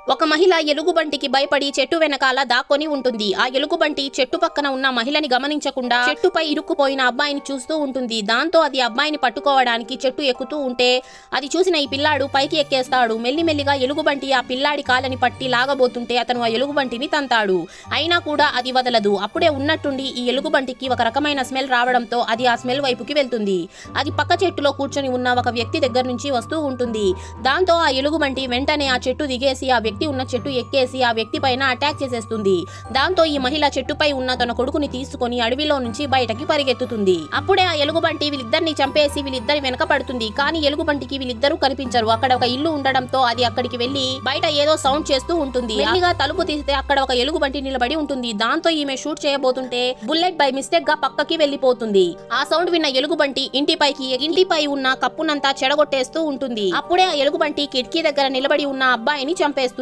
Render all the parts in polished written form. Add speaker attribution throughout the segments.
Speaker 1: ఒక మహిళ ఎలుగుబంటికి భయపడి చెట్టు వెనకాల దాక్కొని ఉంటుంది. ఆ ఎలుగుబంటి చెట్టు పక్కన ఉన్న మహిళని గమనించకుండా చెట్టుపై ఇరుక్కుపోయిన అబ్బాయిని చూస్తూ ఉంటుంది. దాంతో అది అబ్బాయిని పట్టుకోవడానికి చెట్టు ఎక్కుతూ ఉంటే అది చూసిన ఈ పిల్లాడు పైకి ఎక్కేస్తాడు. మెల్లిమెల్లిగా ఎలుగుబంటి ఆ పిల్లాడి కాలని పట్టి లాగబోతుంటే అతను ఆ ఎలుగుబంటిని తంతాడు. అయినా కూడా అది వదలదు. అప్పుడే ఉన్నట్టుండి ఈ ఎలుగుబంటికి ఒక రకమైన స్మెల్ రావడంతో అది ఆ స్మెల్ వైపుకి వెళ్తుంది. అది పక్క చెట్టులో కూర్చొని ఉన్న ఒక వ్యక్తి దగ్గర నుంచి వస్తూ ఉంటుంది. దాంతో ఆ ఎలుగుబంటి వెంటనే ఆ చెట్టు దిగేసి ఆ వ్యక్తి ఉన్న చెట్టు ఎక్కేసి ఆ వ్యక్తి పైన అటాక్ చేసేస్తుంది. దాంతో ఈ మహిళ చెట్టుపై ఉన్న తన కొడుకుని తీసుకుని అడవిలో నుంచి బయటకి పరిగెత్తుతుంది. అప్పుడే ఆ ఎలుగుబంటి వీళ్ళిద్దరిని చంపేసి వీళ్ళిద్దరి వెనక పడుతుంది. కానీ ఎలుగుబంటికి వీళ్ళిద్దరూ కనిపించరు. అక్కడ ఒక ఇల్లు ఉండడంతో అది అక్కడికి వెళ్లి బయట ఏదో సౌండ్ చేస్తూ ఉంటుంది. మెల్లిగా తలుపు తీస్తే అక్కడ ఒక ఎలుగుబంటి నిలబడి ఉంటుంది. దాంతో ఈమె షూట్ చేయబోతుంటే బుల్లెట్ బై మిస్టేక్ గా పక్కకి వెళ్లిపోతుంది. ఆ సౌండ్ విన్న ఎలుగుబంటి ఇంటిపై ఉన్న కప్పునంతా చెడగొట్టేస్తూ ఉంటుంది. అప్పుడే ఆ ఎలుగుబంటి కిటికీ దగ్గర నిలబడి ఉన్న అబ్బాయిని చంపేస్తుంది.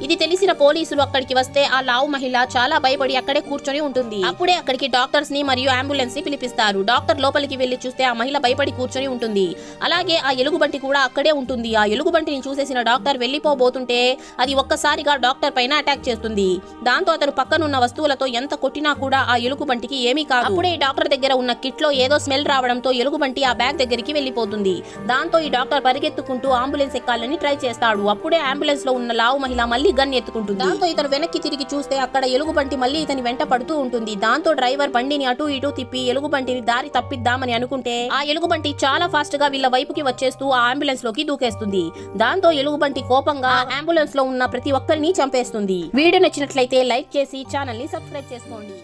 Speaker 1: ఇది తెలిసిన పోలీసులు అక్కడికి వస్తే ఆ లావు మహిళ చాలా భయపడి అక్కడే కూర్చొని ఉంటుంది. అప్పుడే అక్కడికి డాక్టర్స్ ని మరియు అంబులెన్స్ ని పిలిపిస్తారు. డాక్టర్ లోపలికి వెళ్లి చూస్తే ఆ మహిళ భయపడి కూర్చొని ఉంటుంది. అలాగే ఆ ఎలుగుబంటి కూడా అక్కడే ఉంటుంది. ఆ ఎలుగుబంటిని చూసేసిన డాక్టర్ వెళ్లిపోబోతుంటే అది ఒక్కసారిగా డాక్టర్ పైన అటాక్ చేస్తుంది. దాంతో అతను పక్కనున్న వస్తువులతో ఎంత కొట్టినా కూడా ఆ ఎలుగుబంటికి ఏమీ కాదు. అప్పుడే డాక్టర్ దగ్గర ఉన్న కిట్ లో ఏదో స్మెల్ రావడంతో ఎలుగుబంటి ఆ బ్యాగ్ దగ్గరికి వెళ్లిపోతుంది. దాంతో ఈ డాక్టర్ పరిగెత్తుకుంటూ అంబులెన్స్ ఎక్కాలని ట్రై చేస్తాడు. అప్పుడే అంబులెన్స్ లో ఉన్న లావు మహిళ మళ్ళీ గన్ ఎత్తుకుంటుంది. దాంతో ఇతను వెనక్కి తిరిగి చూస్తే అక్కడ ఎలుగుబంటి మళ్ళీ ఇతని వెంట పడుతూ ఉంటుంది. దాంతో డ్రైవర్ బండిని అటు ఇటు తిప్పి ఎలుగుబంటిని దారి తప్పిద్దామని అనుకుంటే ఆ ఎలుగుబంటి చాలా ఫాస్ట్ గా వీళ్ళ వైపుకి వచ్చేస్తూ ఆ అంబులెన్స్ లోకి దూకేస్తుంది. దాంతో ఎలుగుబంటి కోపంగా అంబులెన్స్ లో ఉన్న ప్రతి ఒక్కరిని చంపేస్తుంది. వీడియో నచ్చినట్లయితే లైక్ చేసి ఛానల్ ని సబ్స్క్రైబ్ చేసుకోండి.